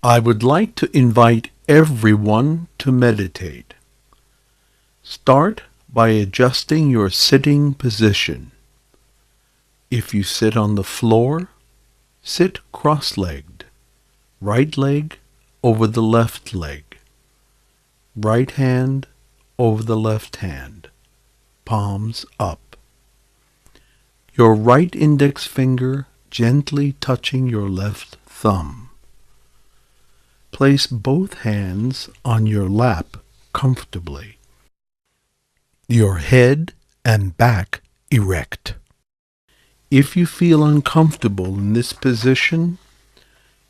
I would like to invite everyone to meditate. Start by adjusting your sitting position. If you sit on the floor, sit cross-legged, right leg over the left leg, right hand over the left hand, palms up. Your right index finger gently touching your left thumb. Place both hands on your lap comfortably. Your head and back erect. If you feel uncomfortable in this position,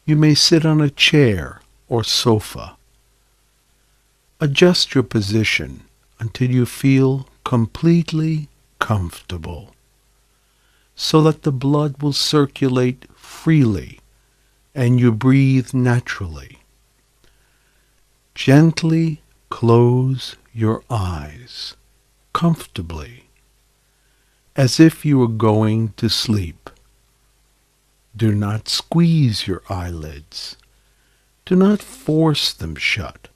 you may sit on a chair or sofa. Adjust your position until you feel completely comfortable, so that the blood will circulate freely and you breathe naturally. Gently close your eyes comfortably, as if you were going to sleep. Do not squeeze your eyelids. Do not force them shut.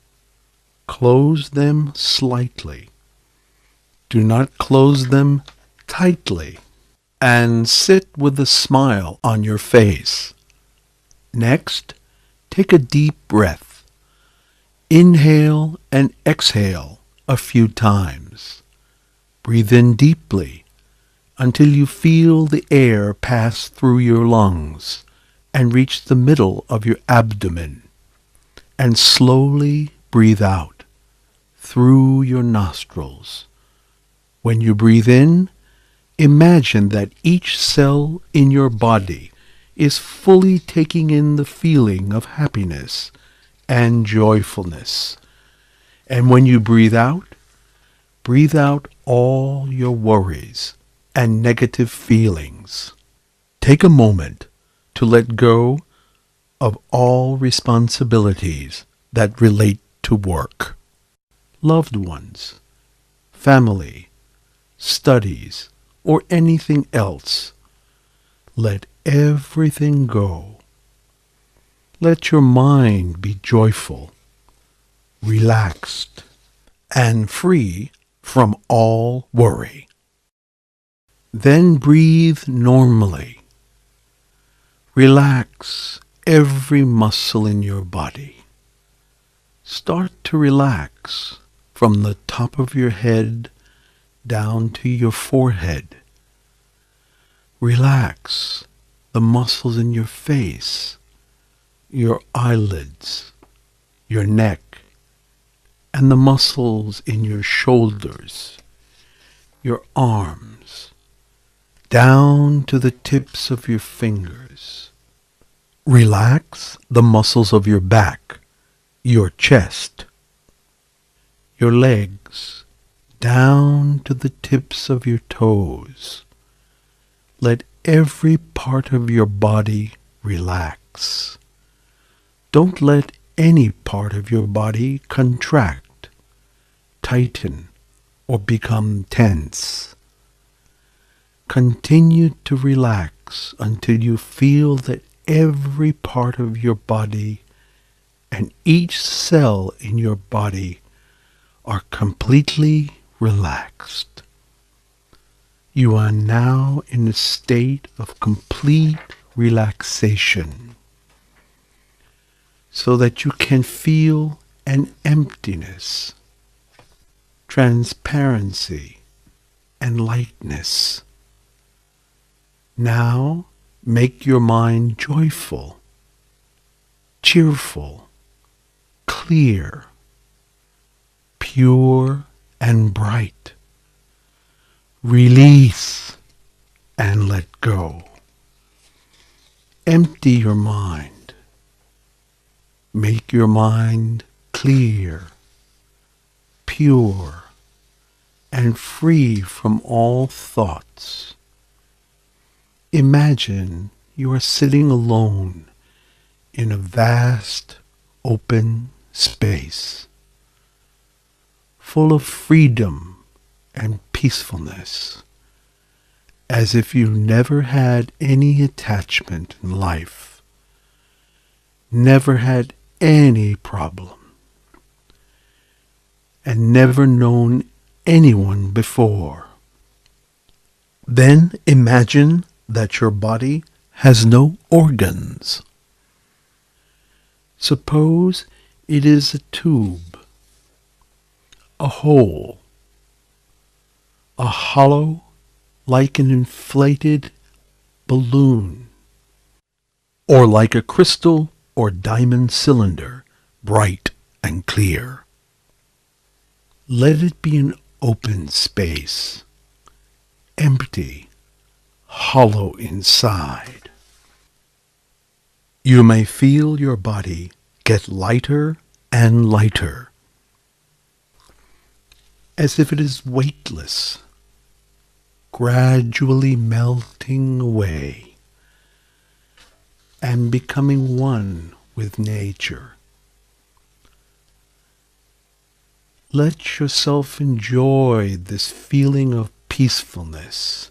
Close them slightly. Do not close them tightly. And sit with a smile on your face. Next, take a deep breath. Inhale and exhale a few times. Breathe in deeply until you feel the air pass through your lungs and reach the middle of your abdomen. And slowly breathe out through your nostrils. When you breathe in, imagine that each cell in your body is fully taking in the feeling of happiness and joyfulness. And when you breathe out all your worries and negative feelings. Take a moment to let go of all responsibilities that relate to work, loved ones, family, studies, or anything else. Let everything go. Let your mind be joyful, relaxed, and free from all worry. Then breathe normally. Relax every muscle in your body. Start to relax from the top of your head down to your forehead. Relax the muscles in your face, your eyelids, your neck, and the muscles in your shoulders, your arms, down to the tips of your fingers. Relax the muscles of your back, your chest, your legs, down to the tips of your toes. Let every part of your body relax. Don't let any part of your body contract, tighten, or become tense. Continue to relax until you feel that every part of your body and each cell in your body are completely relaxed. You are now in a state of complete relaxation, so that you can feel an emptiness, transparency, and lightness. Now make your mind joyful, cheerful, clear, pure, and bright. Release and let go. Empty your mind. Make your mind clear, pure, and free from all thoughts. Imagine you are sitting alone in a vast, open space, full of freedom and peacefulness, as if you never had any attachment in life, never had any problem and never known anyone before. Then imagine that your body has no organs. Suppose it is a tube, a hole, a hollow like an inflated balloon, or like a crystal or diamond cylinder, bright and clear. Let it be an open space, empty, hollow inside. You may feel your body get lighter and lighter, as if it is weightless, gradually melting away and becoming one with nature. Let yourself enjoy this feeling of peacefulness.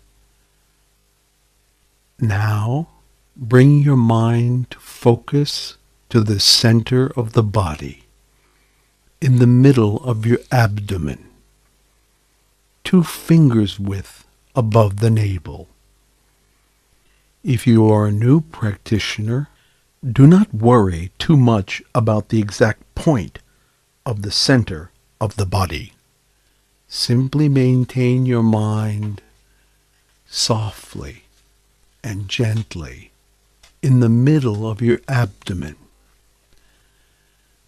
Now, bring your mind to focus to the center of the body, in the middle of your abdomen, 2 fingers width above the navel. If you are a new practitioner, do not worry too much about the exact point of the center of the body. Simply maintain your mind softly and gently in the middle of your abdomen.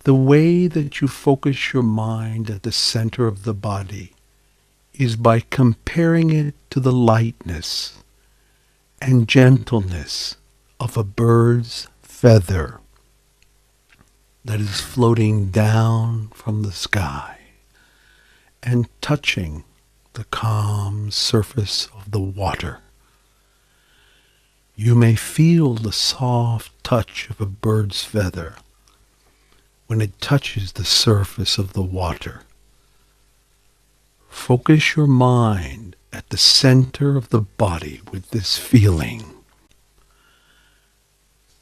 The way that you focus your mind at the center of the body is by comparing it to the lightness and gentleness of a bird's feather that is floating down from the sky and touching the calm surface of the water. You may feel the soft touch of a bird's feather when it touches the surface of the water. Focus your mind at the center of the body with this feeling.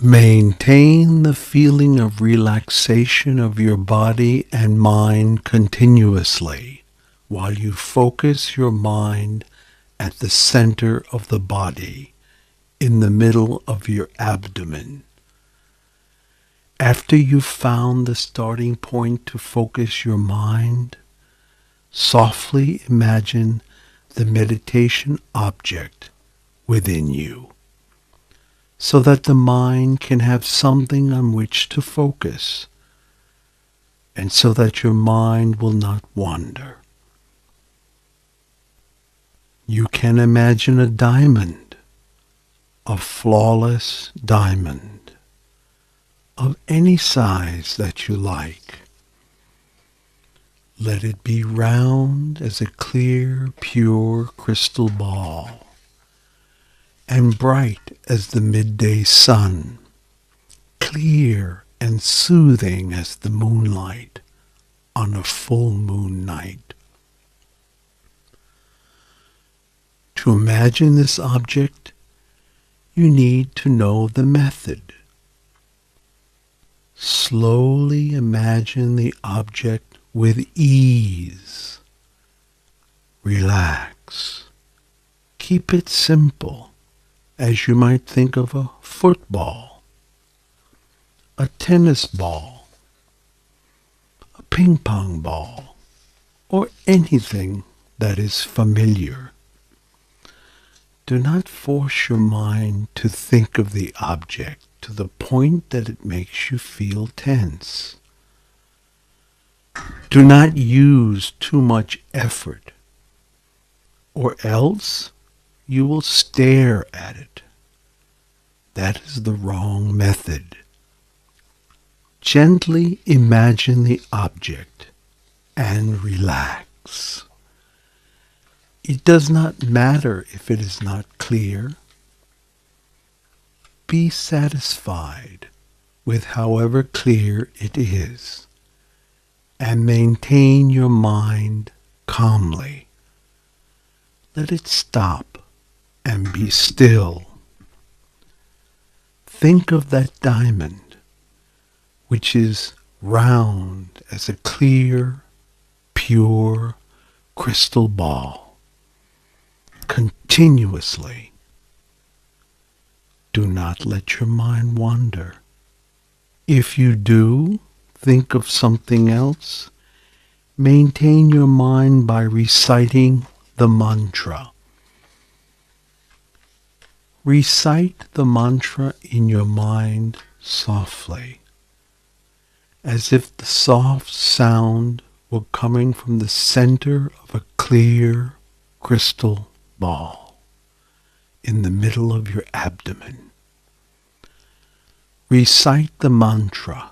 Maintain the feeling of relaxation of your body and mind continuously while you focus your mind at the center of the body, in the middle of your abdomen. After you've found the starting point to focus your mind, softly imagine the meditation object within you, so that the mind can have something on which to focus, and so that your mind will not wander. You can imagine a diamond, a flawless diamond, of any size that you like. Let it be round as a clear, pure crystal ball, and bright as the midday sun, clear and soothing as the moonlight on a full moon night. To imagine this object, you need to know the method. Slowly imagine the object with ease. Relax. Keep it simple, as you might think of a football, a tennis ball, a ping pong ball, or anything that is familiar. Do not force your mind to think of the object to the point that it makes you feel tense. Do not use too much effort, or else you will stare at it. That is the wrong method. Gently imagine the object and relax. It does not matter if it is not clear. Be satisfied with however clear it is, and maintain your mind calmly. Let it stop and be still. Think of that diamond which is round as a clear, pure crystal ball, continuously. Do not let your mind wander. If you do think of something else, maintain your mind by reciting the mantra. Recite the mantra in your mind softly, as if the soft sound were coming from the center of a clear crystal ball in the middle of your abdomen. Recite the mantra,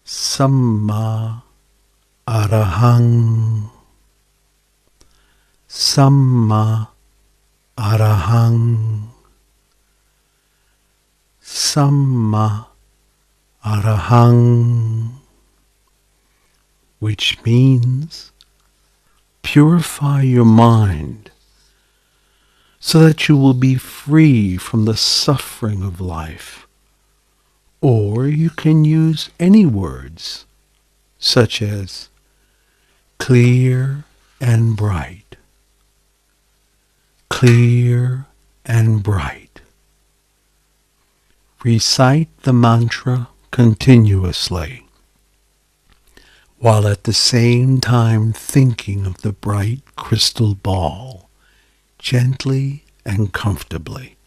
Samma Arahang, Samma Arahang, Samma Arahang, which means purify your mind so that you will be free from the suffering of life. Or you can use any words such as clear and bright, clear and bright. Recite the mantra continuously, while at the same time thinking of the bright crystal ball, gently and comfortably.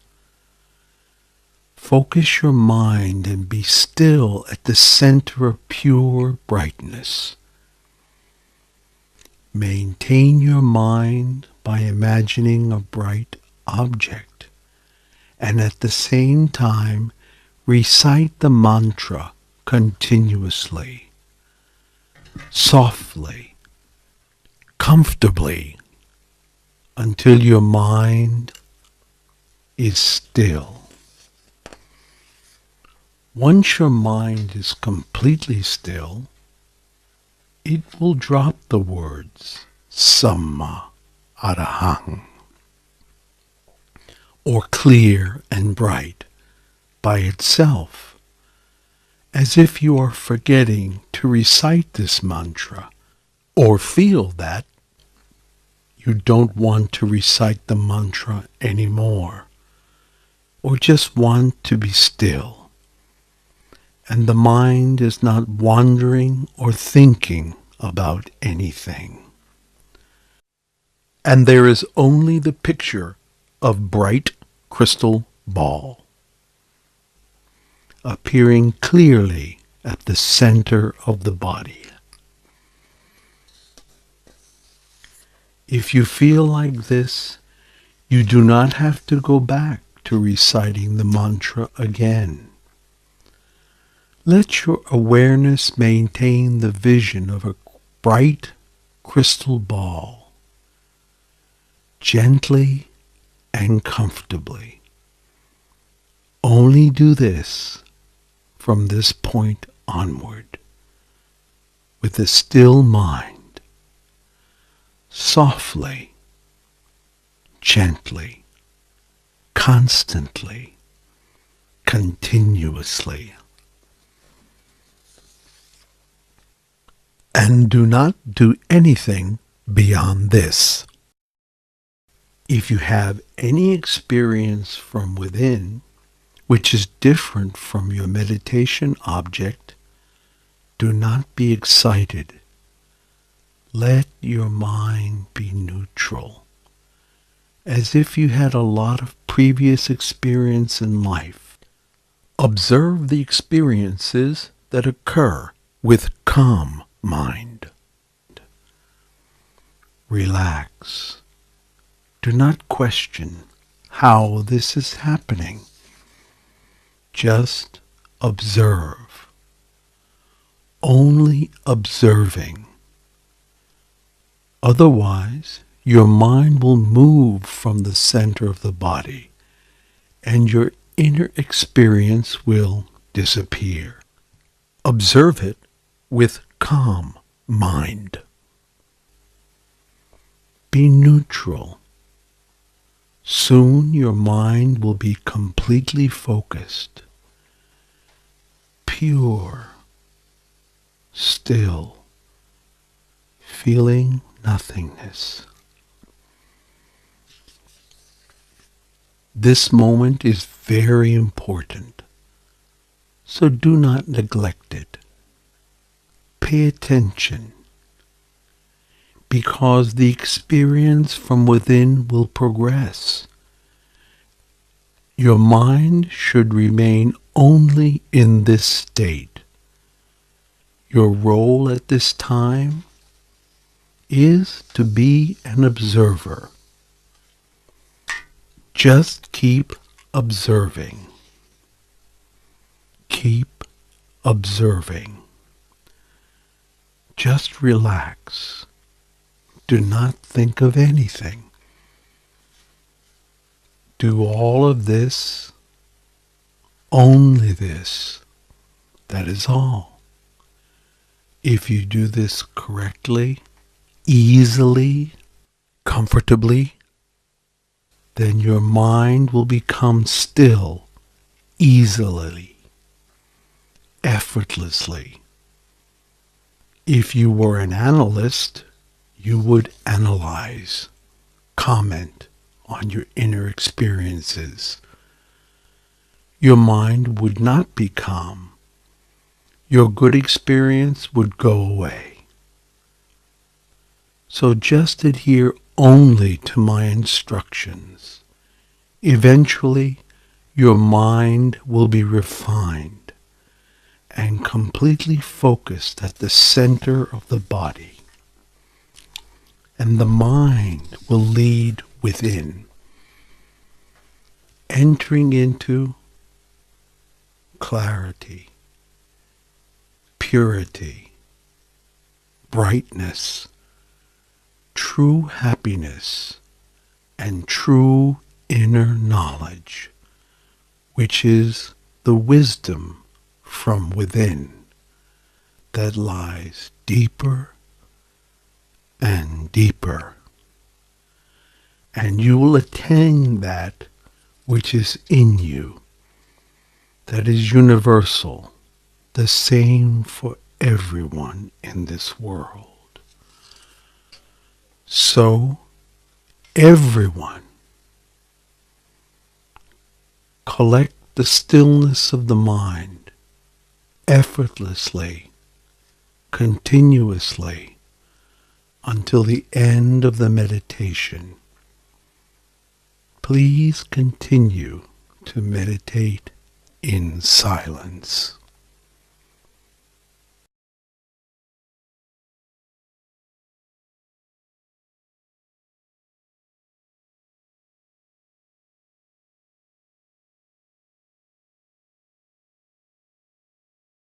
Focus your mind and be still at the center of pure brightness. Maintain your mind by imagining a bright object, and at the same time recite the mantra continuously, softly, comfortably, until your mind is still. Once your mind is completely still, it will drop the words Samma Arahang, or clear and bright, by itself, as if you are forgetting to recite this mantra, or feel that you don't want to recite the mantra anymore, or just want to be still, and the mind is not wandering or thinking about anything. And there is only the picture of bright crystal ball appearing clearly at the center of the body. If you feel like this, you do not have to go back to reciting the mantra again. Let your awareness maintain the vision of a bright crystal ball, gently and comfortably. Only do this from this point onward, with a still mind, softly, gently, constantly, continuously. And do not do anything beyond this. If you have any experience from within, which is different from your meditation object, do not be excited. Let your mind be neutral, as if you had a lot of previous experience in life. Observe the experiences that occur with calm mind. Relax. Do not question how this is happening. Just observe. Only observing. Otherwise, your mind will move from the center of the body, and your inner experience will disappear. Observe it with calm mind. Be neutral. Soon your mind will be completely focused, pure, still, feeling nothingness. This moment is very important, so do not neglect it. Pay attention, because the experience from within will progress. Your mind should remain only in this state. Your role at this time is to be an observer. Just keep observing. Keep observing. Just relax. Do not think of anything. Do all of this, only this. That is all. If you do this correctly, easily, comfortably, then your mind will become still, easily, effortlessly. If you were an analyst, you would analyze, comment on your inner experiences. Your mind would not be calm. Your good experience would go away. So just adhere only to my instructions. Eventually, your mind will be refined and completely focused at the center of the body. And the mind will lead within, entering into clarity, purity, brightness, true happiness, and true inner knowledge, which is the wisdom from within that lies deeper and deeper. And you will attain that which is in you, that is universal, the same for everyone in this world. So, everyone, collect the stillness of the mind effortlessly, continuously, until the end of the meditation. Please continue to meditate in silence.